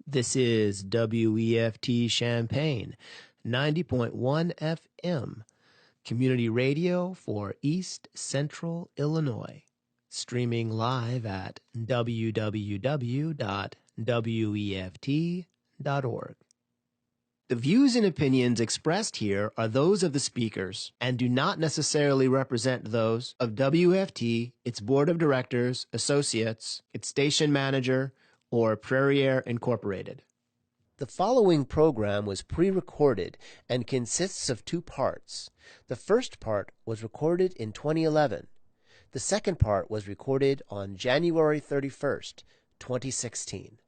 This is WEFT Champaign, 90.1 FM, community radio for East Central Illinois, streaming live at www.weft.org. The views and opinions expressed here are those of the speakers and do not necessarily represent those of WFT, its board of directors, associates, its station manager, or Prairie Air Incorporated. The following program was pre-recorded and consists of two parts. The first part was recorded in 2011. The second part was recorded on January 31st, 2016.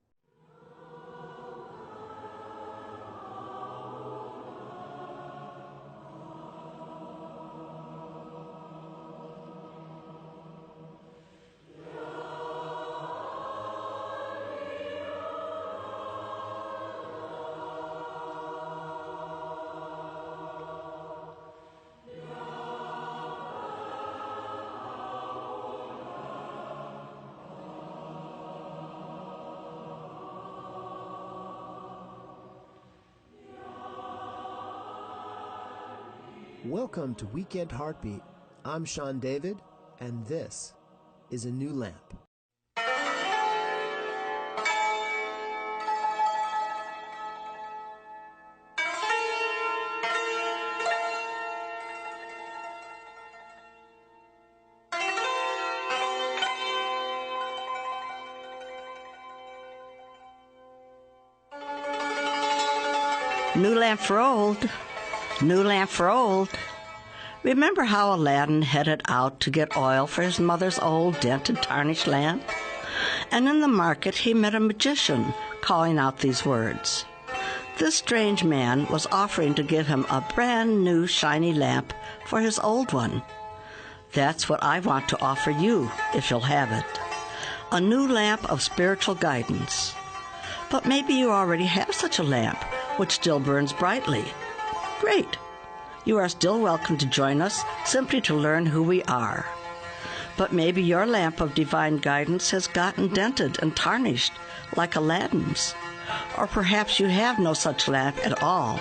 Welcome to Weekend Heartbeat. I'm Sean David, and this is a new lamp. New lamp for old. New lamp for old. Remember how Aladdin headed out to get oil for his mother's old dented, tarnished lamp? And in the market he met a magician calling out these words. This strange man was offering to give him a brand new shiny lamp for his old one. That's what I want to offer you, if you'll have it. A new lamp of spiritual guidance. But maybe you already have such a lamp, which still burns brightly. Great. You are still welcome to join us simply to learn who we are. But maybe your lamp of divine guidance has gotten dented and tarnished like Aladdin's. Or perhaps you have no such lamp at all.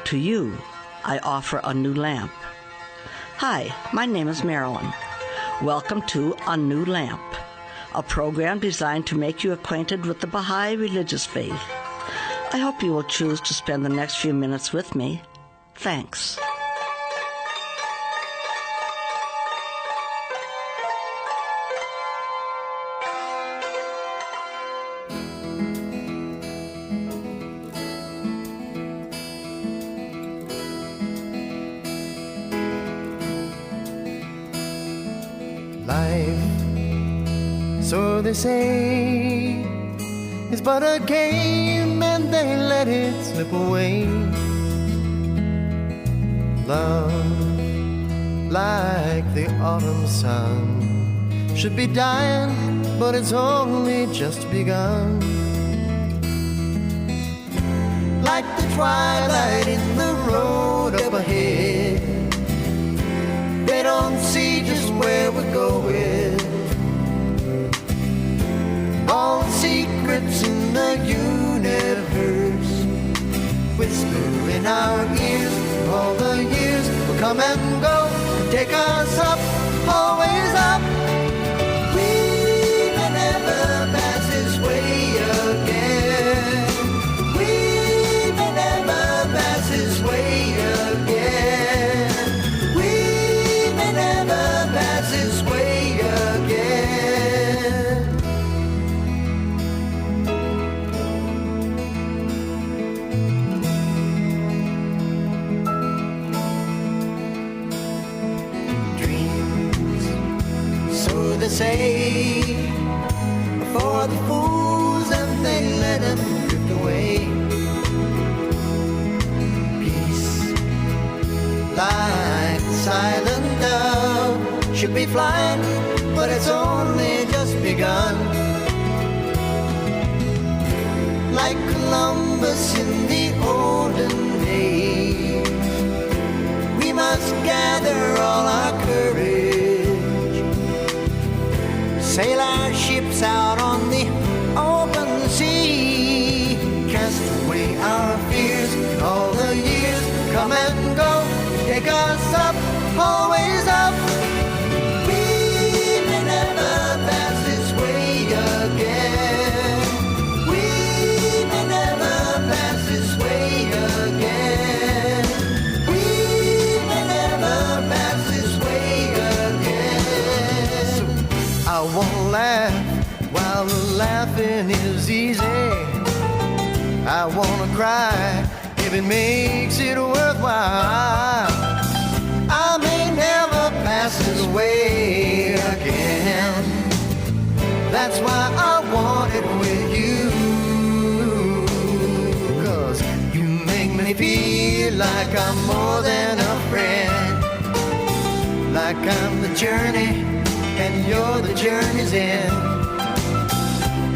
To you, I offer a new lamp. Hi, my name is Marilyn. Welcome to A New Lamp, a program designed to make you acquainted with the Baha'i religious faith. I hope you will choose to spend the next few minutes with me. Thanks. Life, so they say, is but a game and they let it slip away. Love, like the autumn sun, should be dying, but it's only just begun. Like the twilight in the road up ahead, they don't see just where we're going. All the secrets in the universe whisper in our ears. All the years will come and go, take us up, always up. We may never pass this way again. We may never pass this way again. We may never pass this way again. They say for the fools and they let them drift away. Peace, like the silent dove, should be flying, but it's only just begun. Like Columbus in the olden days, we must gather all our courage, sail our ships out on the open sea. our fears. All the years come and go, take us up, always up. We may never pass this way again. We may never pass this way again. We may never pass this way again. So I won't laugh while the laughing is easy. I wanna cry if it makes it worthwhile. I may never pass this way again. That's why I want it with you. 'Cause you make me feel like I'm more than a friend. Like I'm the journey and you're the journey's end.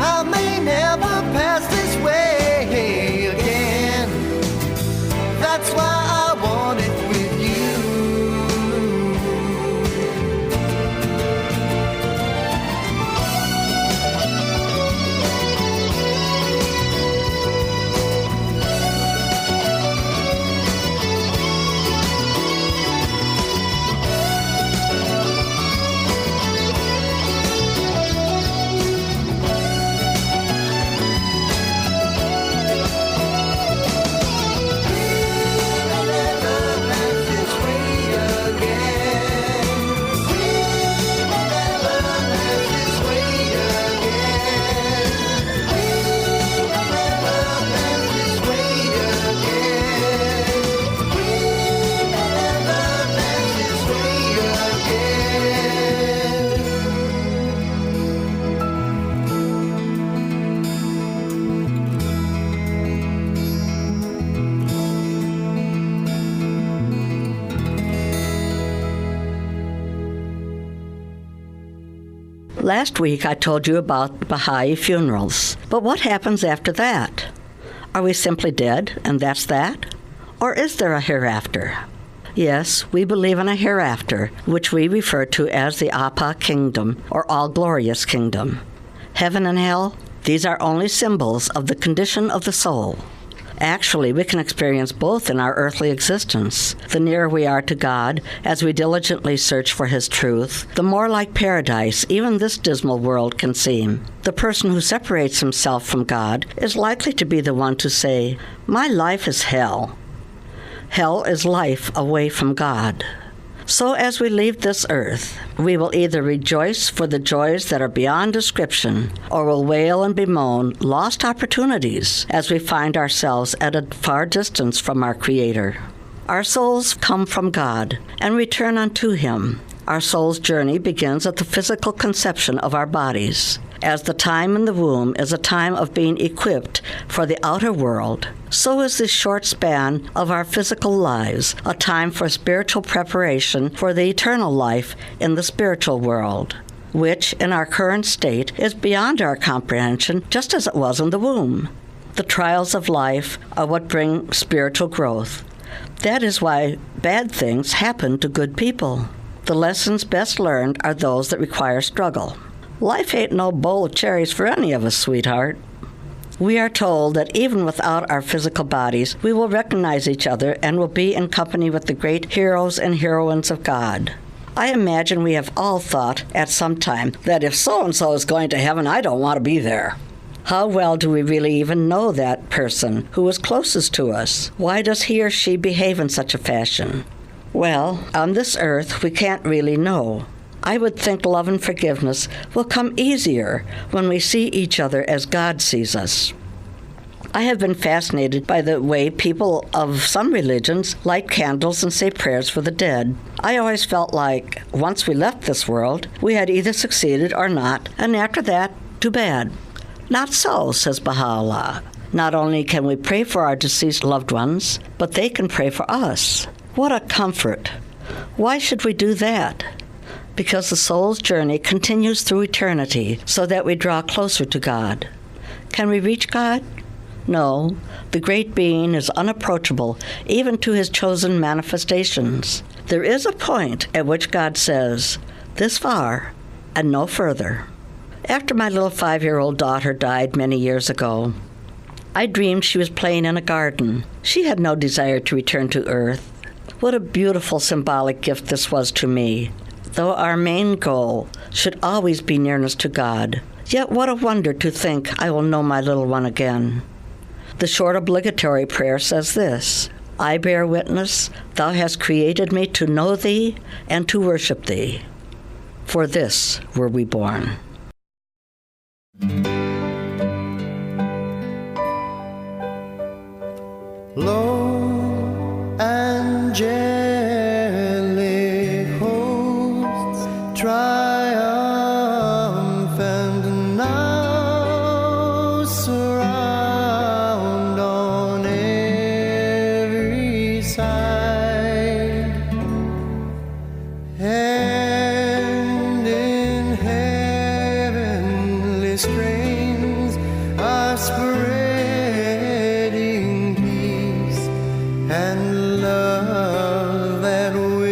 I may never pass this way again. That's why I want it with you. Last week I told you about Baha'i funerals. But what happens after that? Are we simply dead and that's that? Or is there a hereafter? Yes, we believe in a hereafter, which we refer to as the Apa Kingdom, or All-Glorious Kingdom. Heaven and hell, these are only symbols of the condition of the soul. Actually, we can experience both in our earthly existence. The nearer we are to God, as we diligently search for His truth, the more like paradise even this dismal world can seem. The person who separates himself from God is likely to be the one to say, "My life is hell." Hell is life away from God. So as we leave this earth, we will either rejoice for the joys that are beyond description, or will wail and bemoan lost opportunities as we find ourselves at a far distance from our Creator. Our souls come from God and return unto Him. Our soul's journey begins at the physical conception of our bodies. As the time in the womb is a time of being equipped for the outer world, so is this short span of our physical lives a time for spiritual preparation for the eternal life in the spiritual world, which in our current state is beyond our comprehension just as it was in the womb. The trials of life are what bring spiritual growth. That is why bad things happen to good people. The lessons best learned are those that require struggle. Life ain't no bowl of cherries for any of us, sweetheart. We are told that even without our physical bodies, we will recognize each other and will be in company with the great heroes and heroines of God. I imagine we have all thought at some time that if so-and-so is going to heaven, I don't want to be there. How well do we really even know that person who is closest to us? Why does he or she behave in such a fashion? Well, on this earth, we can't really know. I would think love and forgiveness will come easier when we see each other as God sees us. I have been fascinated by the way people of some religions light candles and say prayers for the dead. I always felt like once we left this world, we had either succeeded or not, and after that, too bad. Not so, says Baha'u'llah. Not only can we pray for our deceased loved ones, but they can pray for us. What a comfort. Why should we do that? Because the soul's journey continues through eternity so that we draw closer to God. Can we reach God? No, the great being is unapproachable even to His chosen manifestations. There is a point at which God says, "This far and no further." After my little 5-year-old daughter died many years ago, I dreamed she was playing in a garden. She had no desire to return to earth. What a beautiful symbolic gift this was to me. Though our main goal should always be nearness to God, yet what a wonder to think I will know my little one again. The short obligatory prayer says this: I bear witness, thou hast created me to know thee and to worship thee. For this were we born. Lo, angelic hosts, triumphant now surround on every side, and in heavenly strains are spreading peace and love that will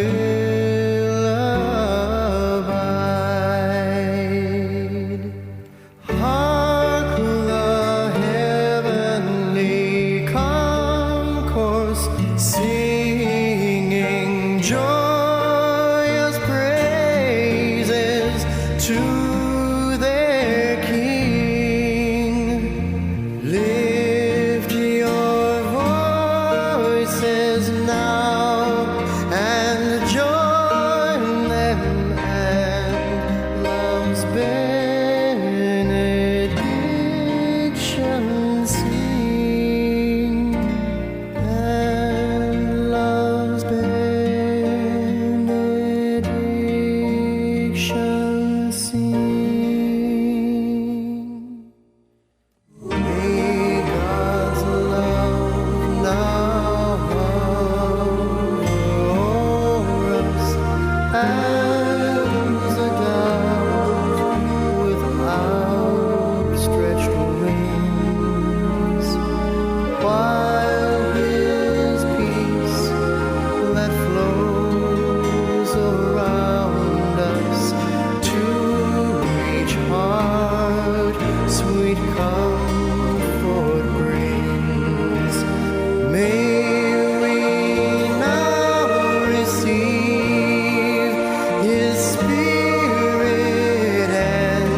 abide. Hark the heavenly concourse singing joyous praises to their King. Lift your voices now and join them and love's benediction sing, and love's benediction sing. May God's love now o'er us as a dove with outstretched wings, while His peace that flows around us to each heart sweet comfort brings. May we now receive His Spirit and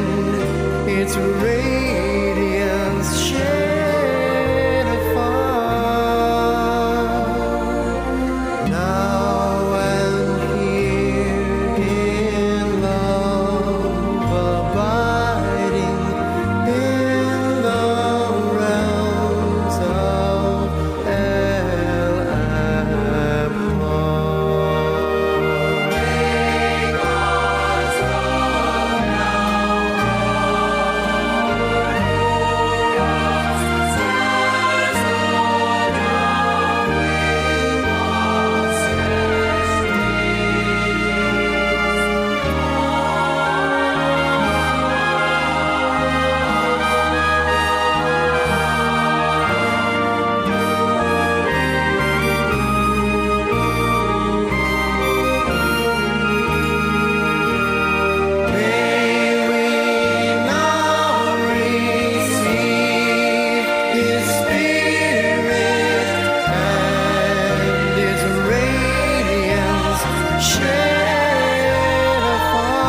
its radiance shed afar, now and here in love abiding in the realms of El Abha. May God's love May we now receive His Spirit and its radiance shed afar,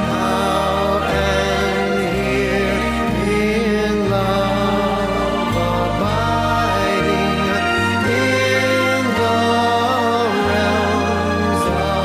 now and here in love abiding in the realms of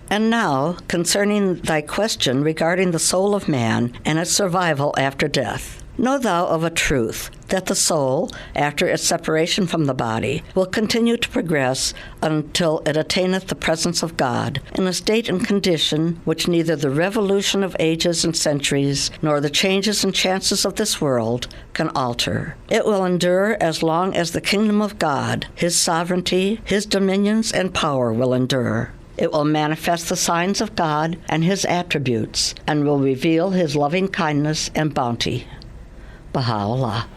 And now, concerning thy question regarding the soul of man and its survival after death. Know thou of a truth that the soul, after its separation from the body, will continue to progress until it attaineth the presence of God, in a state and condition which neither the revolution of ages and centuries, nor the changes and chances of this world can alter. It will endure as long as the kingdom of God, His sovereignty, His dominions, and power will endure. It will manifest the signs of God and His attributes, and will reveal His loving kindness and bounty. Baha'u'llah.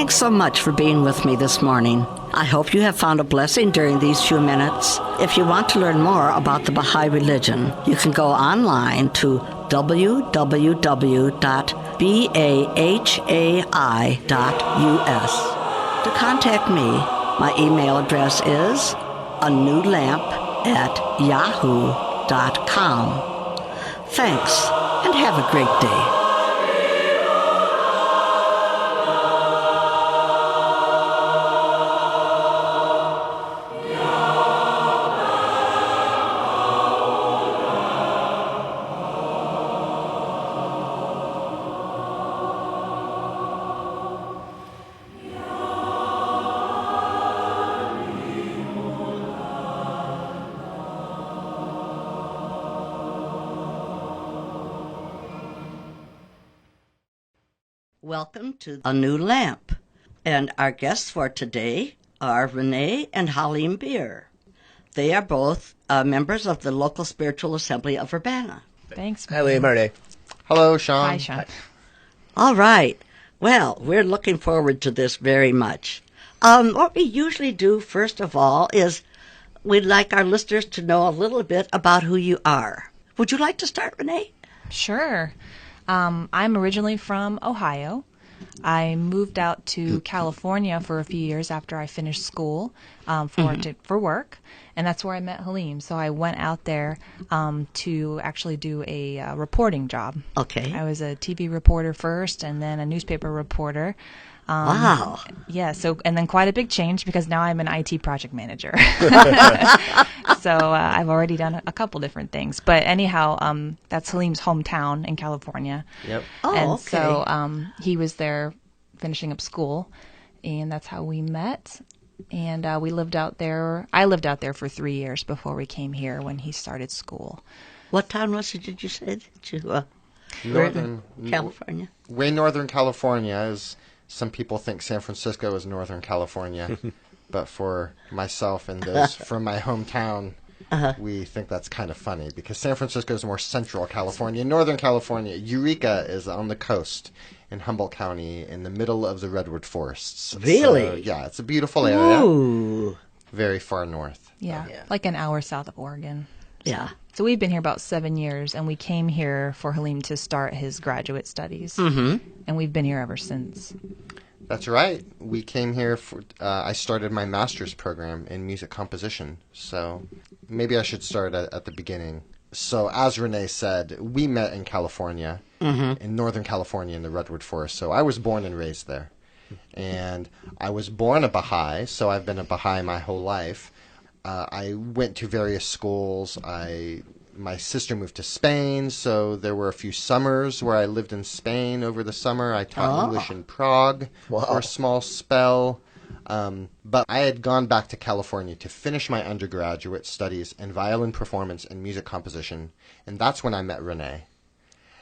Thanks so much for being with me this morning. I hope you have found a blessing during these few minutes. If you want to learn more about the Baha'i religion, you can go online to www.bahai.us. To contact me, my email address is anewlamp@yahoo.com. Thanks, and have a great day. Welcome to A New Lamp. And our guests for today are Renee and Halim Beer. They are both members of the local spiritual assembly of Urbana. Thanks. Hi, Liam. Renee. Hello, Sean. Hi, Sean. All right. Well, we're looking forward to this very much. What we usually do, first of all, is we'd like our listeners to know a little bit about who you are. Would you like to start, Renee? Sure. I'm originally from Ohio. I moved out to California for a few years after I finished school for work, and that's where I met Halim. So I went out there to actually do a reporting job. Okay. I was a TV reporter first, and then a newspaper reporter. Wow. Yeah. So, and then quite a big change because now I'm an IT project manager. So I've already done a couple different things. But anyhow, that's Halim's hometown in California. Yep. Oh, And okay. so he was there finishing up school, and that's how we met. And we lived out there. I lived out there for 3 years before we came here when he started school. What town was it, did you say, that you were Northern in California? Way Northern California is. Some people think San Francisco is Northern California, but for myself and those from my hometown, we think that's kind of funny because San Francisco is more Central California. Northern California, Eureka is on the coast in Humboldt County in the middle of the redwood forests. Really? So, yeah, it's a beautiful area. Ooh. Very far north. Yeah, like an hour south of Oregon. Yeah. So we've been here about 7 years, and we came here for Halim to start his graduate studies. Mm-hmm. And we've been here ever since. That's right. We came here for, I started my master's program in music composition. So maybe I should start at the beginning. So as Renee said, we met in California, in Northern California in the Redwood Forest. So I was born and raised there. And I was born a Baha'i, so I've been a Baha'i my whole life. I went to various schools. My sister moved to Spain, so there were a few summers where I lived in Spain over the summer. I taught English in Prague for a small spell. But I had gone back to California to finish my undergraduate studies in violin performance and music composition, and that's when I met Renee.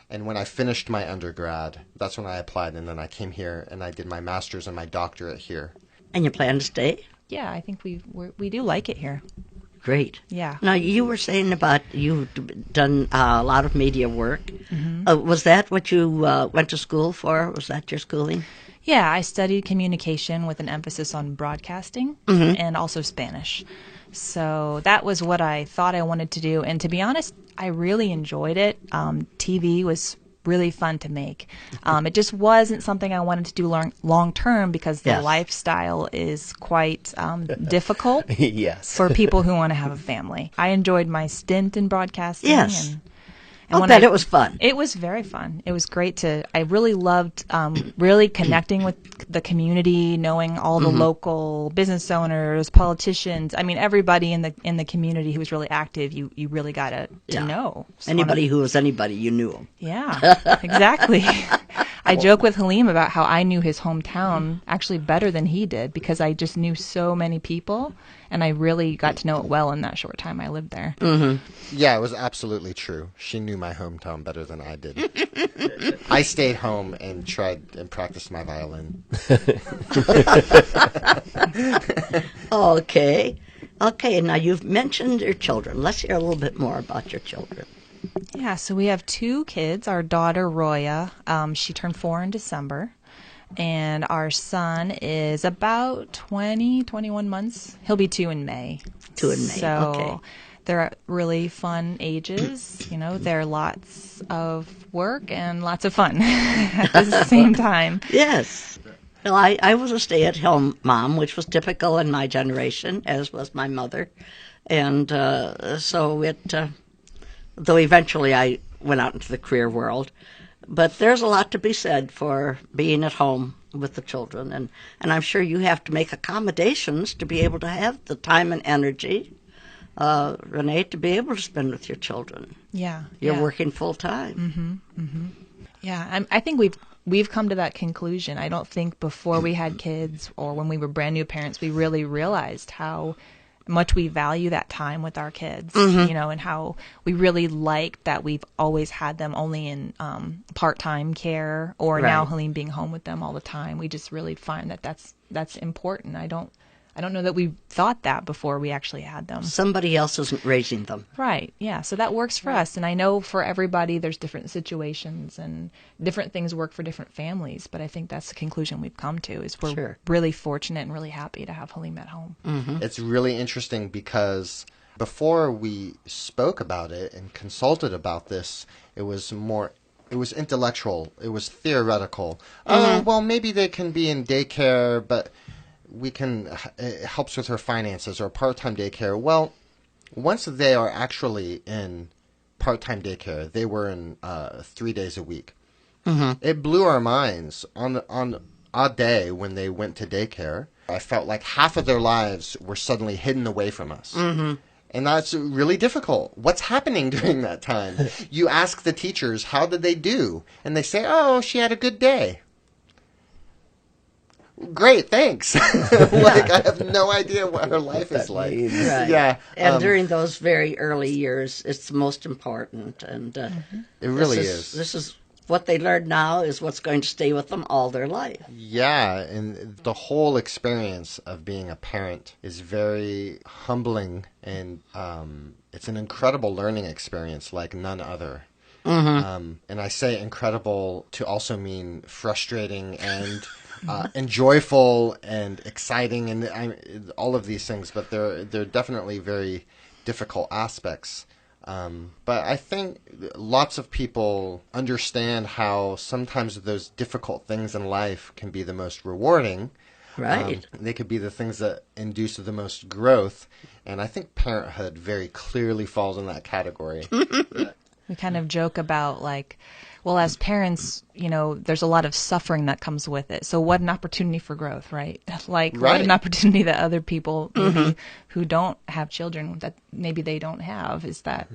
And when I finished my undergrad, that's when I applied, and then I came here and I did my master's and my doctorate here. And you plan to stay? Yeah, I think we do like it here. Great. Yeah. Now, you were saying about you've done a lot of media work. Mm-hmm. Was that what you went to school for? Was that your schooling? Yeah, I studied communication with an emphasis on broadcasting and also Spanish. So that was what I thought I wanted to do. And to be honest, I really enjoyed it. TV was really fun to make. It just wasn't something I wanted to do long term because the lifestyle is quite difficult Yes. for people who want to have a family. I enjoyed my stint in broadcasting. Yes. And I bet it was fun. It was very fun. It was great I really loved really connecting with the community, knowing all the local business owners, politicians. I mean, everybody in the community who was really active, you really got to know. Anybody who was anybody, you knew them. Yeah, exactly. I joke with Halim about how I knew his hometown actually better than he did because I just knew so many people, and I really got to know it well in that short time I lived there. Mm-hmm. Yeah, it was absolutely true. She knew my hometown better than I did. I stayed home and tried and practiced my violin. Okay. Okay, now you've mentioned your children. Let's hear a little bit more about your children. Yeah, so we have 2 kids. Our daughter, Roya, she turned 4 in December. And our son is about 20, 21 months. He'll be 2 in May. 2 in May, So okay. they're really fun ages. You know, they're lots of work and lots of fun at the same time. Yes. Well, I was a stay-at-home mom, which was typical in my generation, as was my mother. And so though eventually I went out into the career world, but there's a lot to be said for being at home with the children. And I'm sure you have to make accommodations to be able to have the time and energy, Renee, to be able to spend with your children. Yeah. You're yeah. working full-time. Yeah, I think we've come to that conclusion. I don't think before we had kids or when we were brand new parents, we really realized how much we value that time with our kids, you know, and how we really like that we've always had them only in part-time care, or now Right. Helene being home with them all the time. We just really find that that's important. I don't know that we thought that before we actually had them. Somebody else isn't raising them. Right. Yeah. So that works for us. And I know for everybody, there's different situations and different things work for different families. But I think that's the conclusion we've come to is we're Sure. really fortunate and really happy to have Helene at home. It's really interesting because before we spoke about it and consulted about this, it was intellectual, it was theoretical. Oh, well, maybe they can be in daycare, but it helps with her finances, or part-time daycare. Well, once they are actually in part-time daycare, they were in 3 days a week. It blew our minds on a day when they went to daycare. I felt like half of their lives were suddenly hidden away from us. And that's really difficult. What's happening during that time? You ask the teachers, how did they do? And they say, oh, she had a good day. Great, thanks. Like, I have no idea what her life is like. Right. Yeah. And during those very early years, it's the most important. And It really is. This is what they learn now is what's going to stay with them all their life. Yeah, and the whole experience of being a parent is very humbling, and it's an incredible learning experience like none other. And I say incredible to also mean frustrating and and joyful and exciting, and all of these things, but they're definitely very difficult aspects. But I think lots of people understand how sometimes those difficult things in life can be the most rewarding. Right. They could be the things that induce the most growth. And I think parenthood very clearly falls in that category. We kind of joke about like, well, as parents, you know, there's a lot of suffering that comes with it. So what an opportunity for growth, right? Like what Right. an opportunity that other people maybe who don't have children that maybe they don't have is that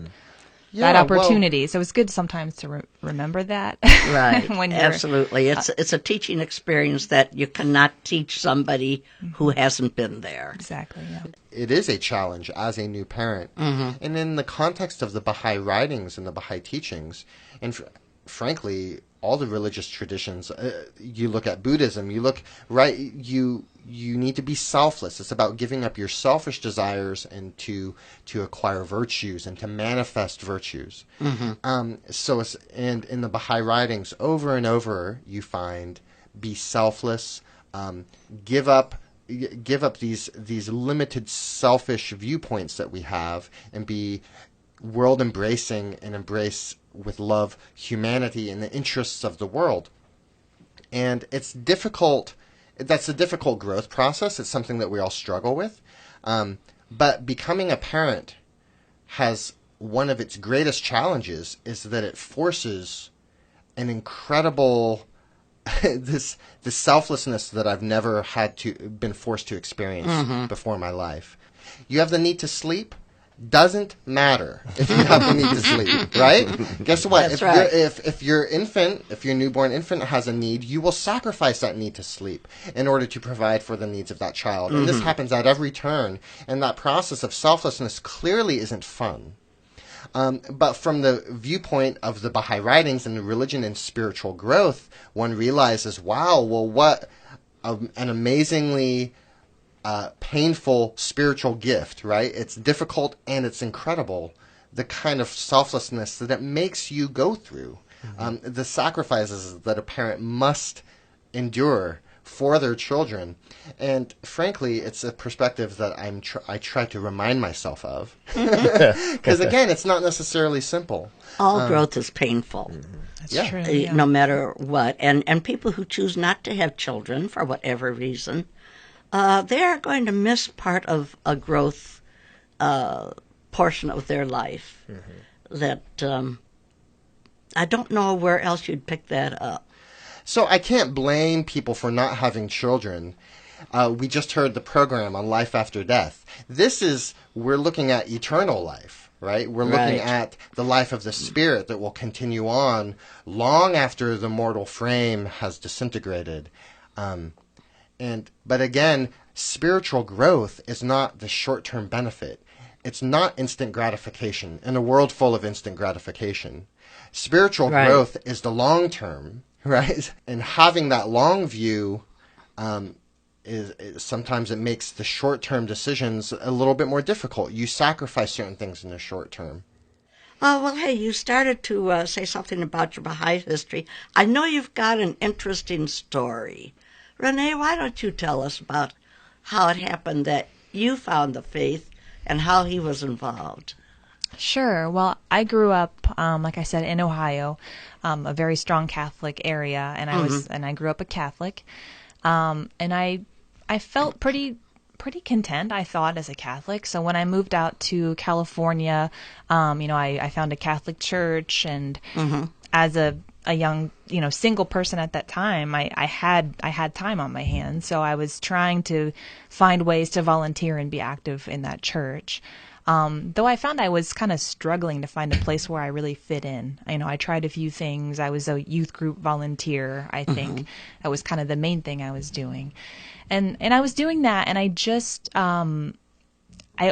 Yeah, that opportunity. So it's good sometimes to remember that. Right. when you're, Absolutely. It's a teaching experience that you cannot teach somebody who hasn't been there. Exactly. Yeah. It is a challenge as a new parent. And in the context of the Baha'i writings and the Baha'i teachings, and frankly, all the religious traditions, you look at Buddhism, you need to be selfless. It's about giving up your selfish desires and to acquire virtues and to manifest virtues. And in the Baha'i writings, over and over, you find be selfless, give up these limited selfish viewpoints that we have, and be world embracing and embrace with love humanity and the interests of the world. And it's difficult. That's a difficult growth process. It's something that we all struggle with. But becoming a parent has one of its greatest challenges is that it forces an incredible this selflessness that I've never been forced to experience before in my life. You have the need to sleep. Doesn't matter if you have the need to sleep, right? Guess what? That's right. If your newborn infant has a need, you will sacrifice that need to sleep in order to provide for the needs of that child. And this happens at every turn. And that process of selflessness clearly isn't fun. But from the viewpoint of the Baha'i writings and the religion and spiritual growth, one realizes, wow, well, what an amazingly painful spiritual gift, right? It's difficult and it's incredible, the kind of selflessness that it makes you go through, the sacrifices that a parent must endure for their children. And frankly, it's a perspective that I try to remind myself of. Because again, it's not necessarily simple. All growth is painful, That's Yeah. true. Yeah. no matter what. And people who choose not to have children for whatever reason, they are going to miss part of a growth portion of their life that I don't know where else you'd pick that up. So I can't blame people for not having children. We just heard the program on life after death. We're looking at eternal life, right? We're looking Right. at the life of the spirit that will continue on long after the mortal frame has disintegrated. But again, spiritual growth is not the short-term benefit. It's not instant gratification in a world full of instant gratification. Spiritual Right. growth is the long term, right? And having that long view is sometimes it makes the short term decisions a little bit more difficult. You sacrifice certain things in the short term. Oh, well, hey, you started to say something about your Baha'i history. I know you've got an interesting story. Renee, why don't you tell us about how it happened that you found the faith and how he was involved? Sure. Well, I grew up, like I said, in Ohio, a very strong Catholic area, and I grew up a Catholic, and I felt pretty content, I thought, as a Catholic. So when I moved out to California, I found a Catholic church, and as a young, single person at that time, I had time on my hands, so I was trying to find ways to volunteer and be active in that church. Though I found I was kind of struggling to find a place where I really fit in. I tried a few things. I was a youth group volunteer, I think. That was kind of the main thing I was doing. And I was doing that, and I just, I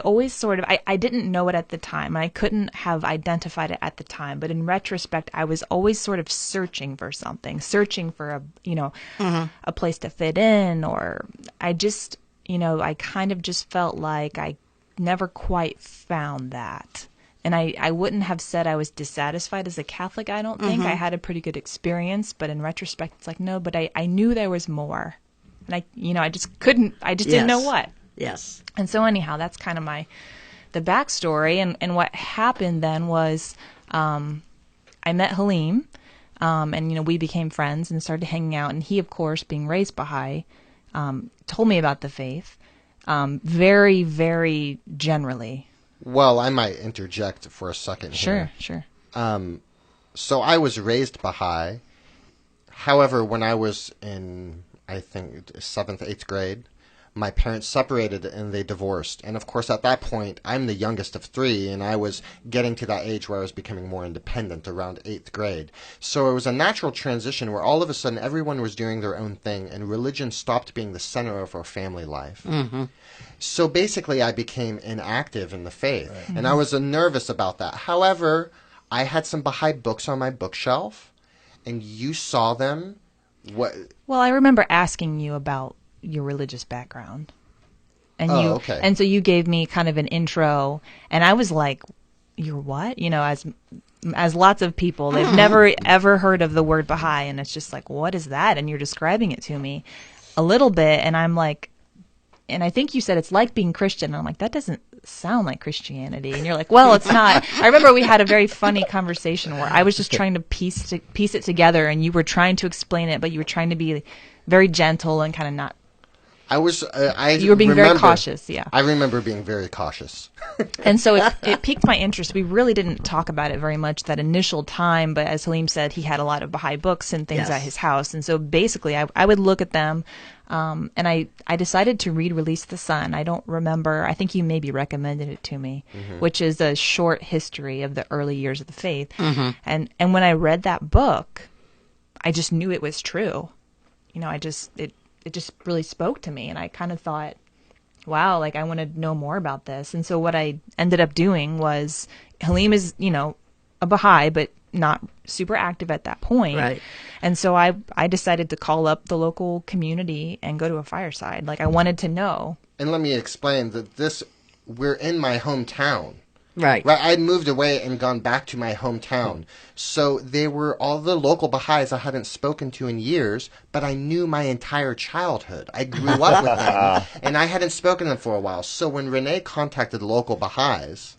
always I didn't know it at the time. I couldn't have identified it at the time. But in retrospect, I was always sort of searching for something, searching for a place to fit in, or I just, I kind of just felt like I never quite found that. And I wouldn't have said I was dissatisfied as a Catholic, I don't think. I had a pretty good experience, but in retrospect, it's like, no, but I knew there was more. And I just didn't know what. Yes. And so anyhow, that's kind of the backstory. And what happened then was I met Halim, and, we became friends and started hanging out. And he, of course, being raised Baha'i, told me about the faith. Very, very generally. Well, I might interject for a second here. Sure. So I was raised Baha'i. However, when I was in, I think, 7th, 8th grade, my parents separated and they divorced. And of course, at that point, I'm the youngest of 3, and I was getting to that age where I was becoming more independent around 8th grade. So it was a natural transition where all of a sudden everyone was doing their own thing, and religion stopped being the center of our family life. So basically, I became inactive in the faith, and I was nervous about that. However, I had some Baha'i books on my bookshelf, and you saw them. Well, I remember asking you about your religious background. And okay. And so you gave me kind of an intro, and I was like, "You're what?" As lots of people, they've never ever heard of the word Baha'i, and it's just like, "What is that?" And you're describing it to me a little bit, and I'm like, and I think you said it's like being Christian, and I'm like, that doesn't sound like Christianity. And you're like, well, it's not. I remember we had a very funny conversation where I was just trying to piece it together, and you were trying to explain it, but you were trying to be very gentle and kind of not. You were being very cautious, yeah. I remember being very cautious. And so it piqued my interest. We really didn't talk about it very much that initial time, but as Halim said, he had a lot of Baha'i books and things at his house. And so basically I would look at them, and I decided to read Release the Sun. I don't remember. I think you maybe recommended it to me, which is a short history of the early years of the faith. And when I read that book, I just knew it was true. It just really spoke to me, and I kind of thought, wow, like I want to know more about this. And so what I ended up doing was, Halim is, a Baha'i, but not super active at that point. Right. And so I decided to call up the local community and go to a fireside. Like I wanted to know. And let me explain that we're in my hometown. Right. I had moved away and gone back to my hometown. So they were all the local Baha'is I hadn't spoken to in years, but I knew my entire childhood. I grew up with them, and I hadn't spoken to them for a while. So when Renee contacted local Baha'is,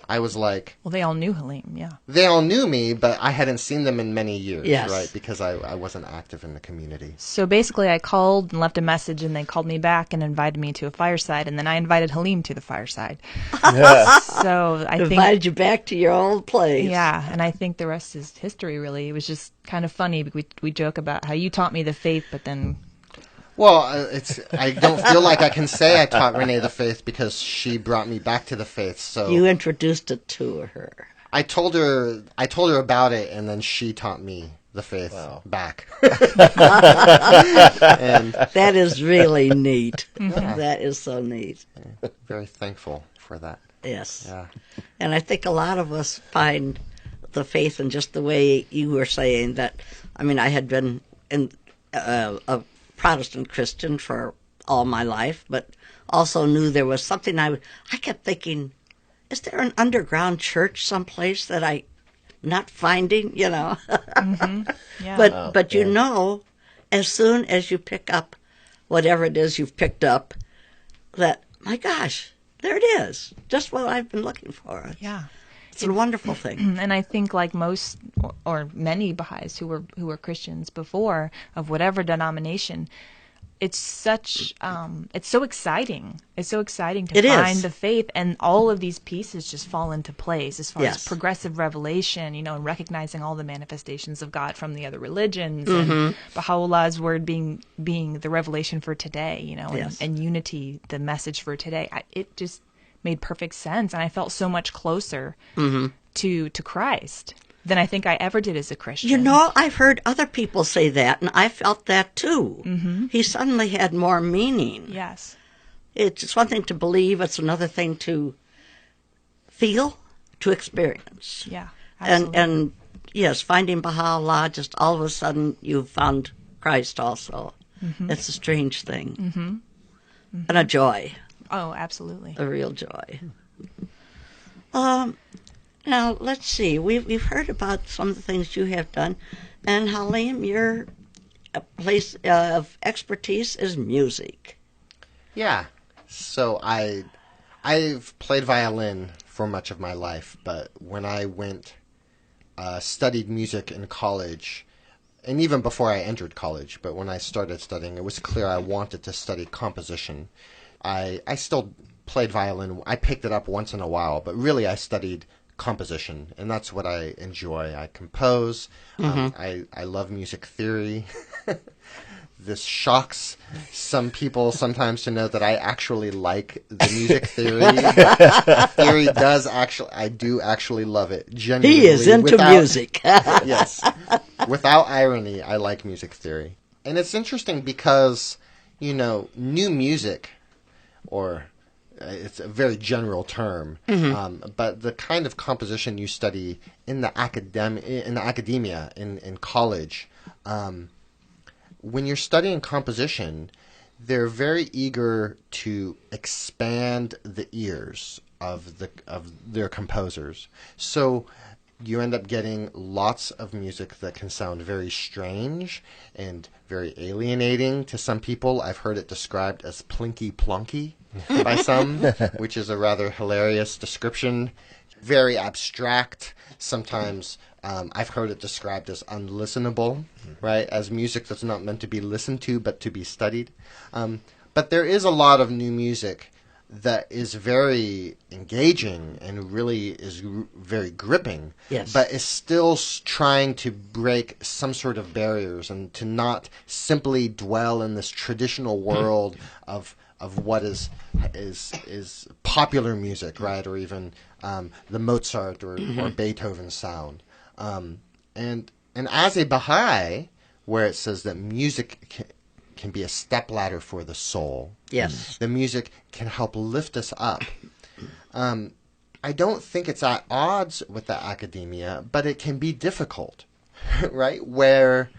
I was like... Well, they all knew Halim, yeah. They all knew me, but I hadn't seen them in many years, Yes. right? Because I wasn't active in the community. So basically, I called and left a message, and they called me back and invited me to a fireside, and then I invited Halim to the fireside. So I think... Invited you back to your old place. Yeah, and I think the rest is history, really. It was just kind of funny. We joke about how you taught me the faith, but then... Well, I don't feel like I can say I taught Renee the faith because she brought me back to the faith. So You introduced it to her. I told her about it, and then she taught me the faith back. And That is really neat. That is so neat. very thankful for that. Yes. Yeah. And I think a lot of us find the faith in just the way you were saying that. I mean, I had been a Protestant Christian for all my life, but also knew there was something I kept thinking, is there an underground church someplace that I'm not finding, you know? Yeah. But you know, as soon as you pick up whatever it is you've picked up, that, my gosh, there it is. Just what I've been looking for. Yeah. It's a wonderful thing. And I think, like most or many Baha'is who were Christians before, of whatever denomination, it's such it's so exciting. It's so exciting to find the faith, and all of these pieces just fall into place as far as progressive revelation, and recognizing all the manifestations of God from the other religions, and Baha'u'llah's word being the revelation for today, and unity, the message for today. It just made perfect sense, and I felt so much closer to Christ than I think I ever did as a Christian. I've heard other people say that, and I felt that too. He suddenly had more meaning. Yes. It's one thing to believe, it's another thing to feel, to experience. Yeah, absolutely. And yes, finding Baha'u'llah, just all of a sudden you've found Christ also. It's a strange thing. And a joy. Oh, absolutely. A real joy. Now, let's see. We've heard about some of the things you have done. And Halim, your place of expertise is music. Yeah. So I've played violin for much of my life, but when I studied music in college, and even before I entered college, but when I started studying, it was clear I wanted to study composition. I still played violin. I picked it up once in a while, but really I studied composition, and that's what I enjoy. I compose. I love music theory. This shocks some people sometimes to know that I actually like the music theory. I do actually love it. Genuinely. He is into music. Yes. Without irony, I like music theory. And it's interesting because, new music, or it's a very general term, but the kind of composition you study in the academia, in college, when you're studying composition, they're very eager to expand the ears of their composers. So you end up getting lots of music that can sound very strange and very alienating to some people. I've heard it described as plinky plonky by some, which is a rather hilarious description. Very abstract. Sometimes I've heard it described as unlistenable, right? As music that's not meant to be listened to, but to be studied. But there is a lot of new music that is very engaging and really is very gripping, but is still trying to break some sort of barriers and to not simply dwell in this traditional world of what is popular music, right? Or even the Mozart or Beethoven sound. And as a Baha'i, where it says that music can be a stepladder for the soul. Yes. The music can help lift us up. I don't think it's at odds with the academia, but it can be difficult, right? Where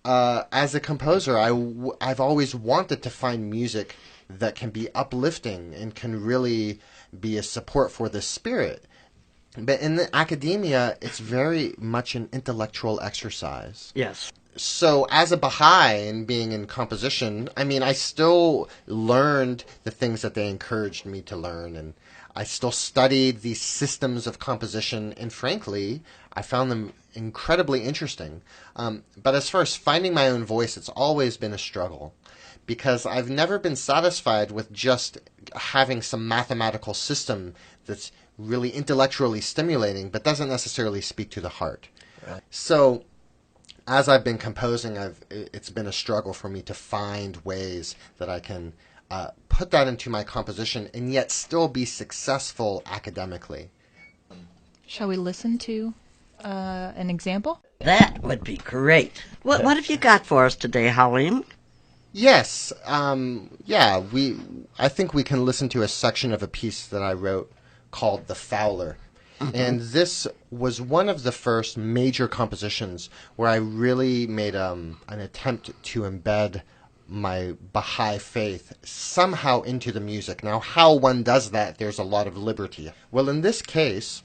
as a composer, I've always wanted to find music that can be uplifting and can really be a support for the spirit. But in the academia, it's very much an intellectual exercise. Yes. So as a Baha'i and being in composition, I mean, I still learned the things that they encouraged me to learn, and I still studied these systems of composition, and frankly, I found them incredibly interesting. But as far as finding my own voice, it's always been a struggle, because I've never been satisfied with just having some mathematical system that's really intellectually stimulating, but doesn't necessarily speak to the heart. Right. So as I've been composing, it's been a struggle for me to find ways that I can put that into my composition and yet still be successful academically. Shall we listen to an example? That would be great. What have you got for us today, Halim? Yes. I think we can listen to a section of a piece that I wrote called The Fowler. Mm-hmm. And this was one of the first major compositions where I really made an attempt to embed my Baha'i faith somehow into the music. Now, how one does that, there's a lot of liberty. Well, in this case,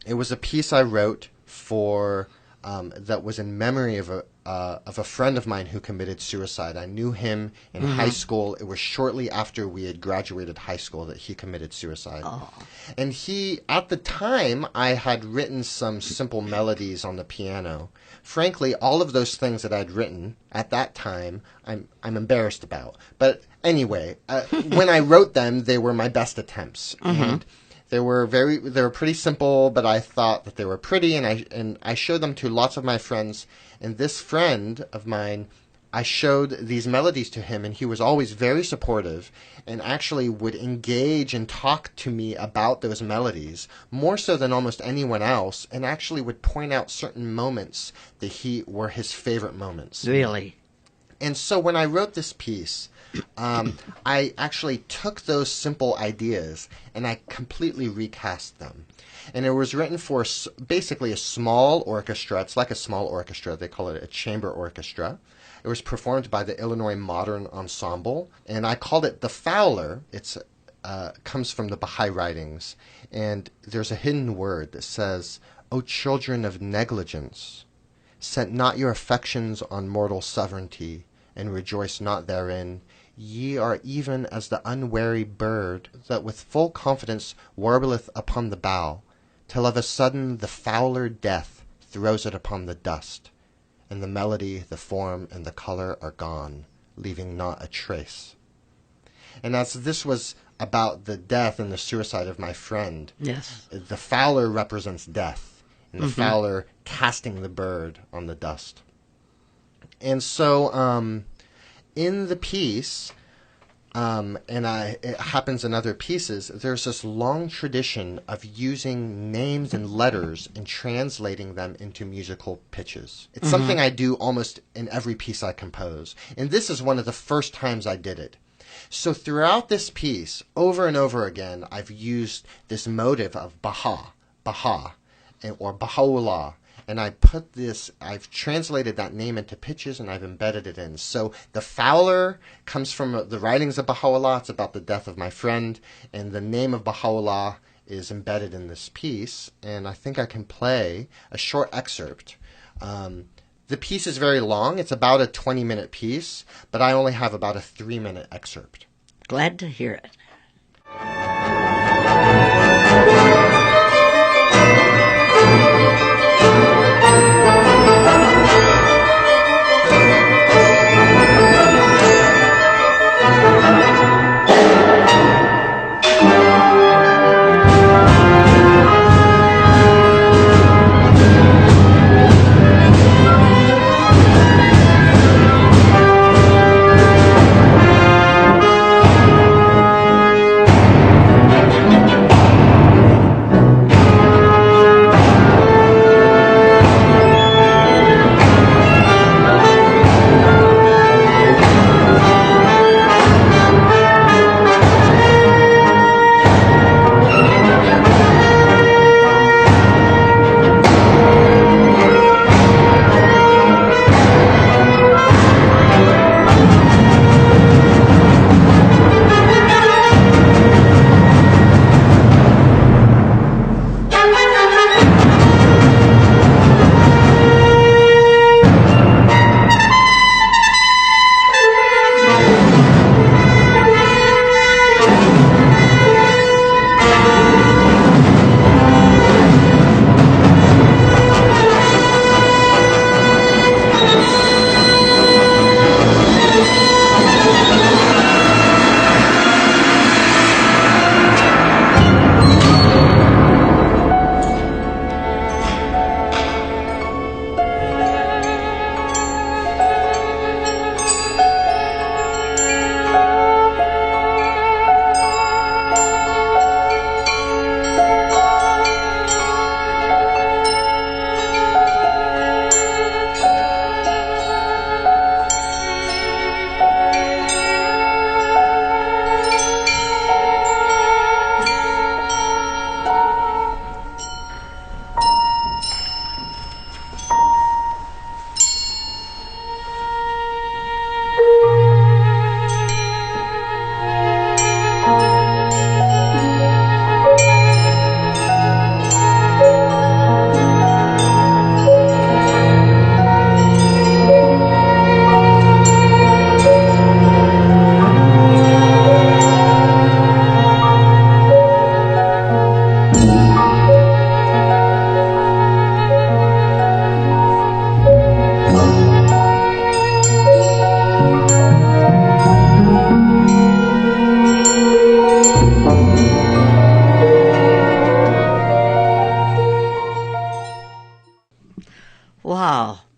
it was a piece I wrote for that was in memory of a friend of mine who committed suicide. I knew him in high school. It was shortly after we had graduated high school that he committed suicide. Oh. And at the time, I had written some simple melodies on the piano. Frankly, all of those things that I'd written at that time, I'm embarrassed about. But anyway, when I wrote them, they were my best attempts. Mm-hmm. And they were pretty simple, but I thought that they were pretty, and I showed them to lots of my friends. And this friend of mine, I showed these melodies to him, and he was always very supportive and actually would engage and talk to me about those melodies more so than almost anyone else, and actually would point out certain moments that were his favorite moments. Really? And so when I wrote this piece, I actually took those simple ideas and I completely recast them. And it was written for basically a small orchestra. It's like a small orchestra. They call it a chamber orchestra. It was performed by the Illinois Modern Ensemble, and I called it The Fowler. It comes from the Baha'i writings, and there's a hidden word that says, "O children of negligence, set not your affections on mortal sovereignty, and rejoice not therein. Ye are even as the unwary bird that with full confidence warbleth upon the bough, till of a sudden the fowler death throws it upon the dust, and the melody, the form, and the color are gone, leaving not a trace." And as this was about the death and the suicide of my friend, yes, the fowler represents death, and the fowler casting the bird on the dust. And so in the piece, it happens in other pieces, there's this long tradition of using names and letters and translating them into musical pitches. It's something I do almost in every piece I compose. And this is one of the first times I did it. So throughout this piece, over and over again, I've used this motive of Baha, or Baha'u'llah. And I've translated that name into pitches and I've embedded it in. So the Fowler comes from the writings of Baha'u'llah. It's about the death of my friend. And the name of Baha'u'llah is embedded in this piece. And I think I can play a short excerpt. The piece is very long. It's about a 20-minute piece, but I only have about a 3-minute excerpt. Glad to hear it.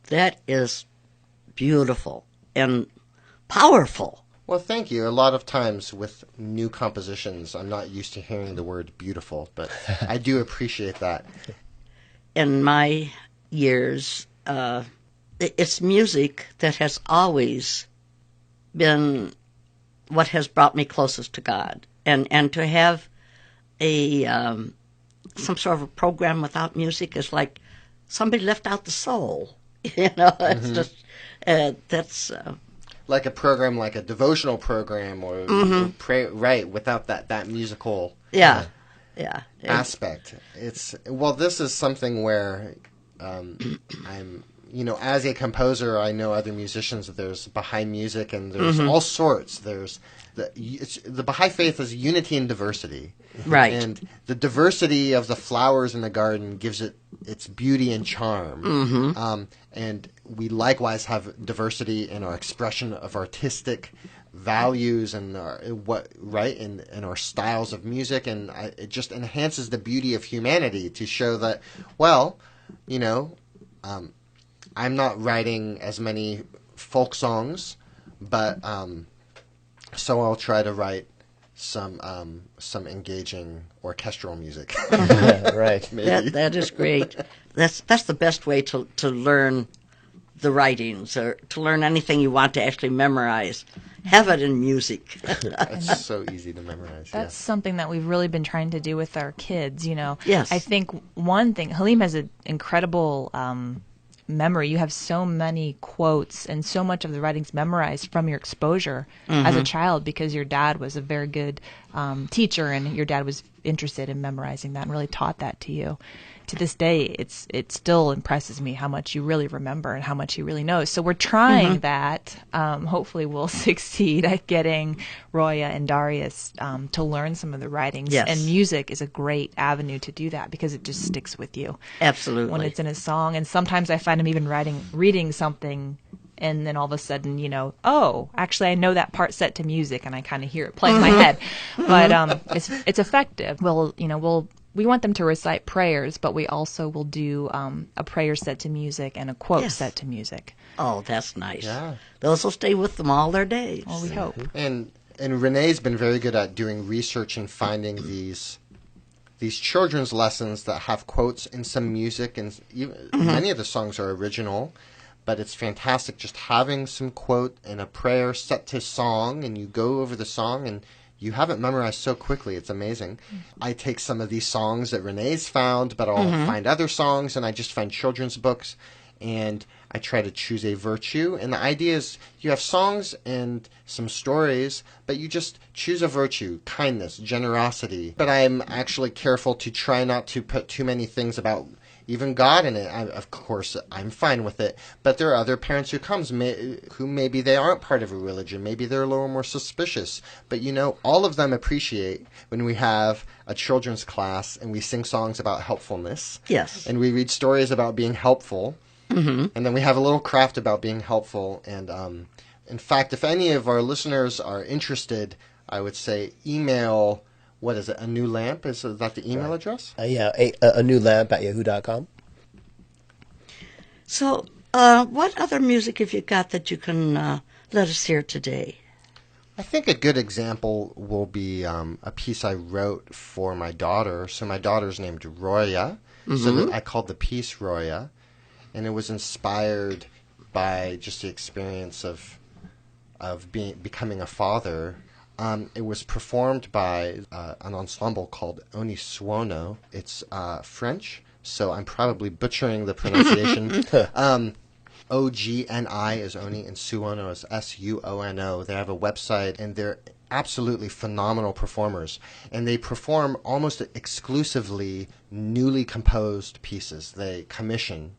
That is beautiful and powerful. Well, thank you. A lot of times with new compositions, I'm not used to hearing the word beautiful, but I do appreciate that. In my years, it's music that has always been what has brought me closest to God. And to have a some sort of a program without music is like somebody left out the soul. It's just that's Like a program, like a devotional program, or pray, right? Without that musical yeah. aspect, this is something where I'm, as a composer, I know other musicians. There's Baha'i music, and there's all sorts. There's the Baha'i faith is unity and diversity, Right. And the diversity of the flowers in the garden gives it its beauty and charm. And we likewise have diversity in our expression of artistic values and in our styles of music, and it just enhances the beauty of humanity to show that, I'm not writing as many folk songs, but so I'll try to write some engaging orchestral music. Right. Maybe. That is great. That's the best way to learn the writings, or to learn anything you want to actually memorize. Have it in music. It's so easy to memorize. That's something that we've really been trying to do with our kids, Yes. I think one thing, Halim has an incredible memory. You have so many quotes and so much of the writings memorized from your exposure as a child, because your dad was a very good teacher, and your dad was interested in memorizing that and really taught that to you. To this day, it still impresses me how much you really remember and how much you really know. So we're trying that. Hopefully we'll succeed at getting Roya and Darius to learn some of the writings. Yes. And music is a great avenue to do that, because it just sticks with you. Absolutely. When it's in a song. And sometimes I find I'm even reading something, and then all of a sudden, oh, actually I know that part set to music, and I kind of hear it play in my head. But it's effective. We want them to recite prayers, but we also will do a prayer set to music and a quote set to music. Oh, that's nice. Yeah. Those will stay with them all their days. Well, we hope. And Renee's been very good at doing research and finding these children's lessons that have quotes in some music, and many of the songs are original, but it's fantastic just having some quote and a prayer set to song, and you go over the song and you have it memorized so quickly. It's amazing. I take some of these songs that Renee's found, but I'll find other songs, and I just find children's books, and I try to choose a virtue. And the idea is you have songs and some stories, but you just choose a virtue: kindness, generosity. But I'm actually careful to try not to put too many things about even God in it. Of course, I'm fine with it. But there are other parents who maybe they aren't part of a religion. Maybe they're a little more suspicious. But all of them appreciate when we have a children's class and we sing songs about helpfulness. Yes. And we read stories about being helpful. And then we have a little craft about being helpful. And in fact, if any of our listeners are interested, I would say email. What is it? A New Lamp? Is that the email address? Yeah, a new lamp at yahoo.com. So, what other music have you got that you can let us hear today? I think a good example will be a piece I wrote for my daughter. So my daughter's named Roya. So I called the piece Roya. And it was inspired by just the experience of becoming a father. It was performed by an ensemble called Oni Suono. It's French, so I'm probably butchering the pronunciation. O-G-N-I is Oni, and Suono is S-U-O-N-O. They have a website, and they're absolutely phenomenal performers. And they perform almost exclusively newly composed pieces. They commission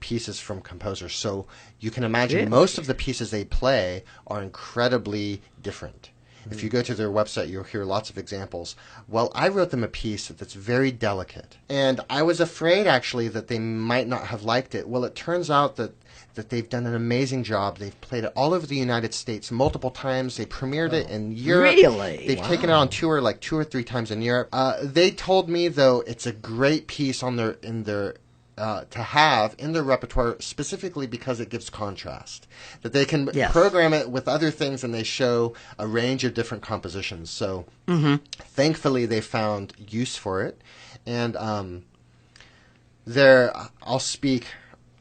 pieces from composers. So you can imagine most of the pieces they play are incredibly different. If you go to their website, you'll hear lots of examples. Well, I wrote them a piece that's very delicate. And I was afraid, actually, that they might not have liked it. Well, it turns out that they've done an amazing job. They've played it all over the United States multiple times. They premiered it in Europe. Really? They've taken it on tour like 2 or 3 times in Europe. They told me, though, it's a great piece in their to have in their repertoire specifically because it gives contrast. That they can Yes. program it with other things and they show a range of different compositions. So thankfully they found use for it. And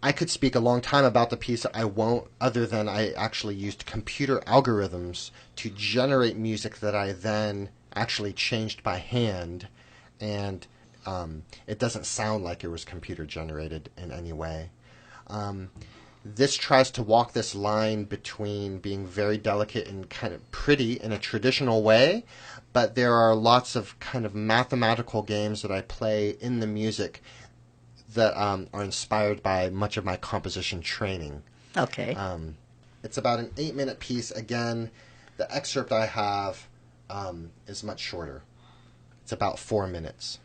I could speak a long time about the piece. I won't, other than I actually used computer algorithms to generate music that I then actually changed by hand, and it doesn't sound like it was computer generated in any way. This tries to walk this line between being very delicate and kind of pretty in a traditional way, but there are lots of kind of mathematical games that I play in the music that are inspired by much of my composition training. Okay. It's about an 8-minute piece. Again, the excerpt I have is much shorter. It's about 4 minutes.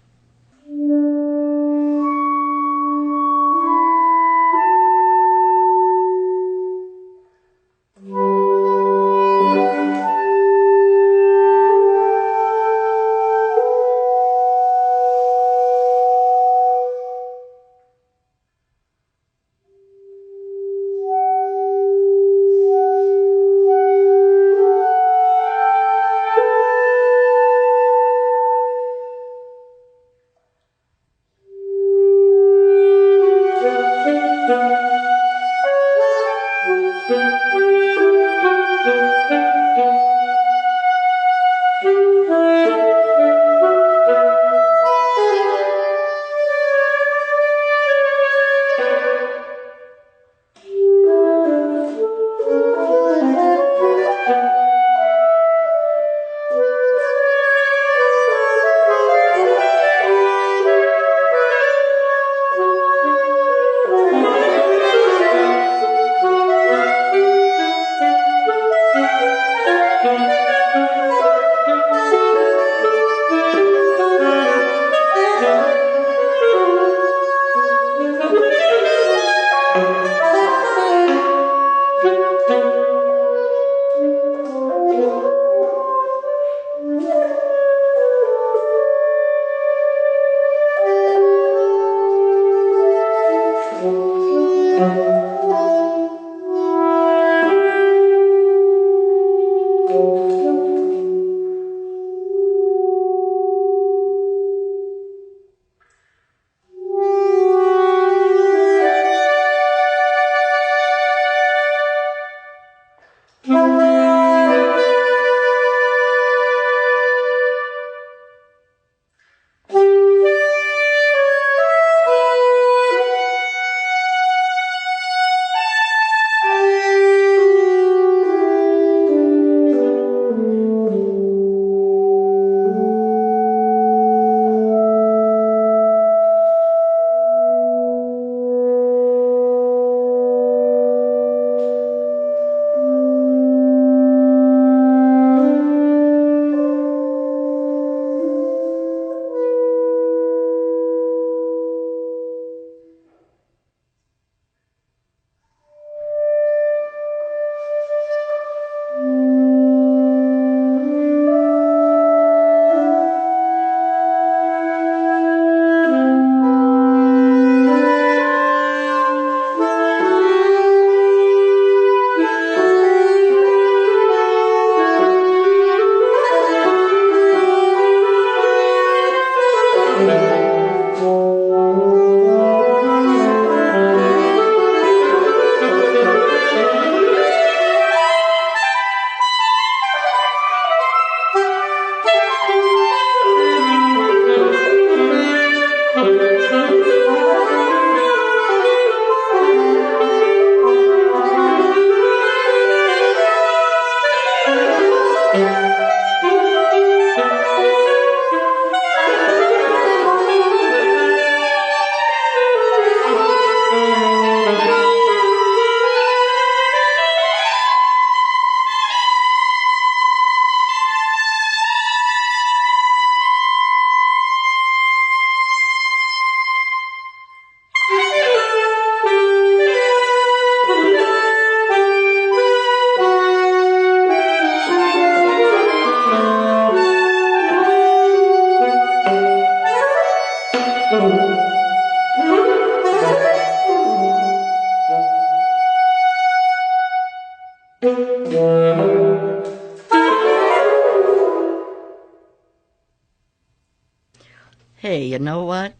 Hey, you know what?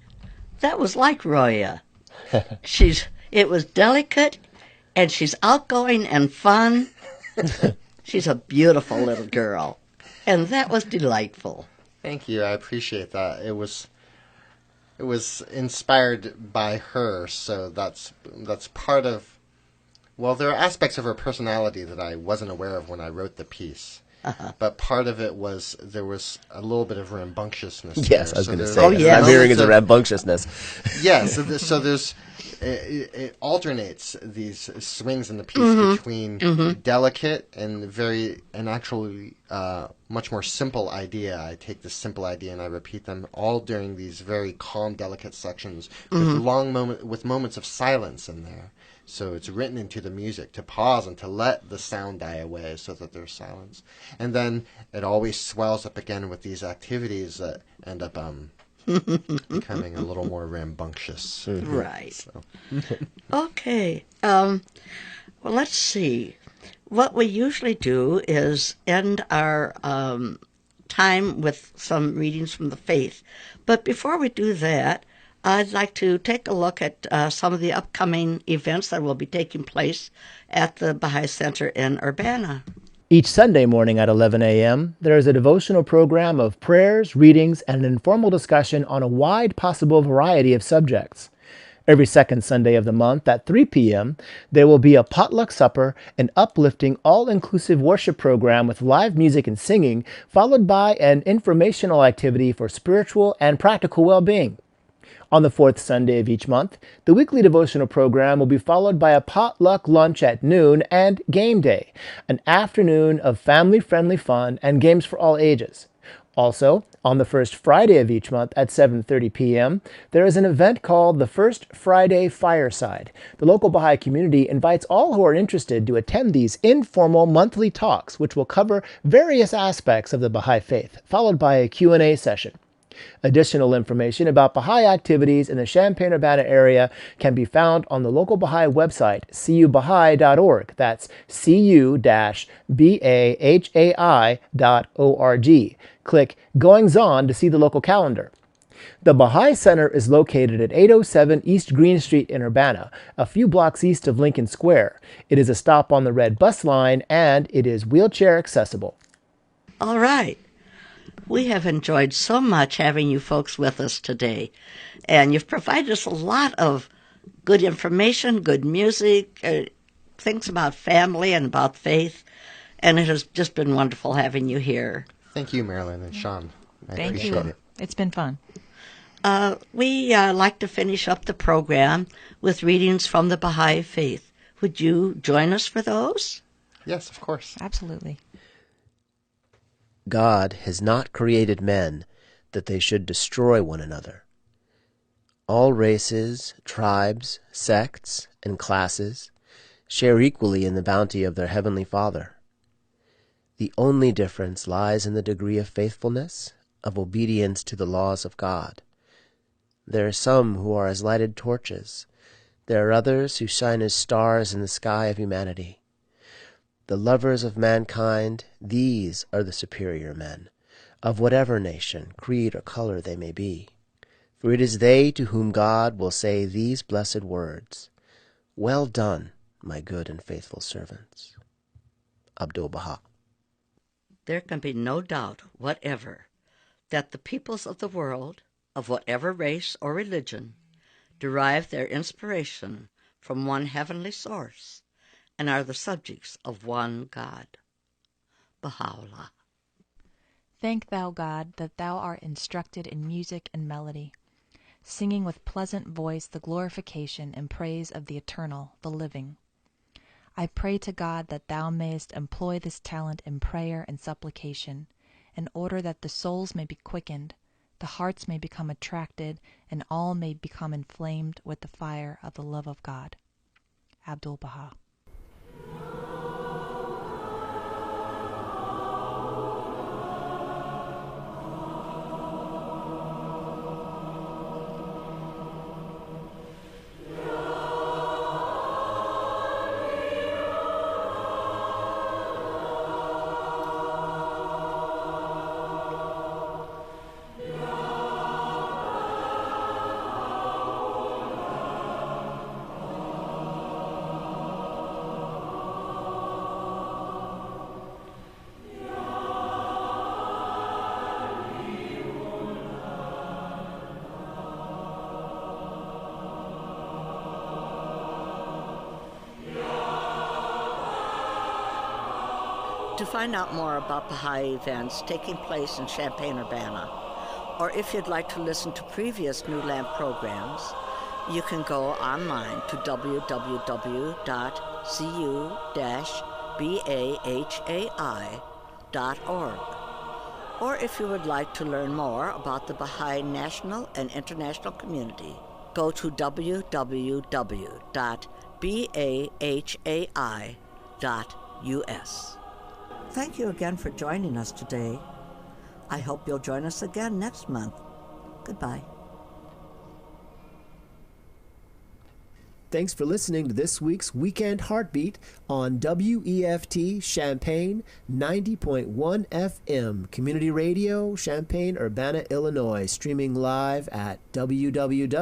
That was like Roya. It was delicate, and she's outgoing and fun. She's a beautiful little girl, and that was delightful. Thank you. I appreciate that. It was inspired by her, so that's part of. Well, there are aspects of her personality that I wasn't aware of when I wrote the piece. But part of it was there was a little bit of rambunctiousness. Yes, I was going to say. Oh, yes. I'm hearing is a rambunctiousness. Yeah, so there's it alternates these swings in the piece between delicate and actually much more simple idea. I take this simple idea and I repeat them all during these very calm, delicate sections with moments of silence in there. So it's written into the music to pause and to let the sound die away so that there's silence. And then it always swells up again with these activities that end up becoming a little more rambunctious. Right. So. Okay. Well, let's see. What we usually do is end our time with some readings from the faith. But before we do that, I'd like to take a look at some of the upcoming events that will be taking place at the Baha'i Center in Urbana. Each Sunday morning at 11 a.m., there is a devotional program of prayers, readings, and an informal discussion on a wide possible variety of subjects. Every second Sunday of the month at 3 p.m., there will be a potluck supper, an uplifting, all-inclusive worship program with live music and singing, followed by an informational activity for spiritual and practical well-being. On the fourth Sunday of each month, the weekly devotional program will be followed by a potluck lunch at noon and game day, an afternoon of family-friendly fun and games for all ages. Also, on the first Friday of each month at 7:30 p.m., there is an event called the First Friday Fireside. The local Baha'i community invites all who are interested to attend these informal monthly talks, which will cover various aspects of the Baha'i faith, followed by a Q&A session. Additional information about Baha'i activities in the Champaign-Urbana area can be found on the local Baha'i website, cubaha'i.org. That's cu-bahai.org. Click Goings On to see the local calendar. The Baha'i Center is located at 807 East Green Street in Urbana, a few blocks east of Lincoln Square. It is a stop on the Red Bus Line, and it is wheelchair accessible. All right. We have enjoyed so much having you folks with us today, and you've provided us a lot of good information, good music, things about family and about faith, and it has just been wonderful having you here. Thank you, Marilyn and Sean. I Thank appreciate you. it. It's been fun. We like to finish up the program with readings from the Baha'i faith. Would you join us for those? Yes, of course. Absolutely. God has not created men that they should destroy one another. All races, tribes, sects, and classes share equally in the bounty of their Heavenly Father. The only difference lies in the degree of faithfulness, of obedience to the laws of God. There are some who are as lighted torches. There are others who shine as stars in the sky of humanity. The lovers of mankind, these are the superior men, of whatever nation, creed, or color they may be. For it is they to whom God will say these blessed words, "Well done, my good and faithful servants." Abdu'l-Baha. There can be no doubt whatever that the peoples of the world, of whatever race or religion, derive their inspiration from one heavenly source and are the subjects of one God. Baha'u'llah. Thank thou, God, that thou art instructed in music and melody, singing with pleasant voice the glorification and praise of the eternal, the living. I pray to God that thou mayest employ this talent in prayer and supplication, in order that the souls may be quickened, the hearts may become attracted, and all may become inflamed with the fire of the love of God. Abdu'l-Baha. To find out more about Baha'i events taking place in Champaign-Urbana, or if you'd like to listen to previous New Lamp programs, you can go online to www.cu-bahai.org. Or if you would like to learn more about the Baha'i national and international community, go to www.bahai.us. Thank you again for joining us today. I hope you'll join us again next month. Goodbye. Thanks for listening to this week's Weekend Heartbeat on WEFT Champaign 90.1 FM, Community Radio, Champaign-Urbana, Illinois, streaming live at www.weft.org.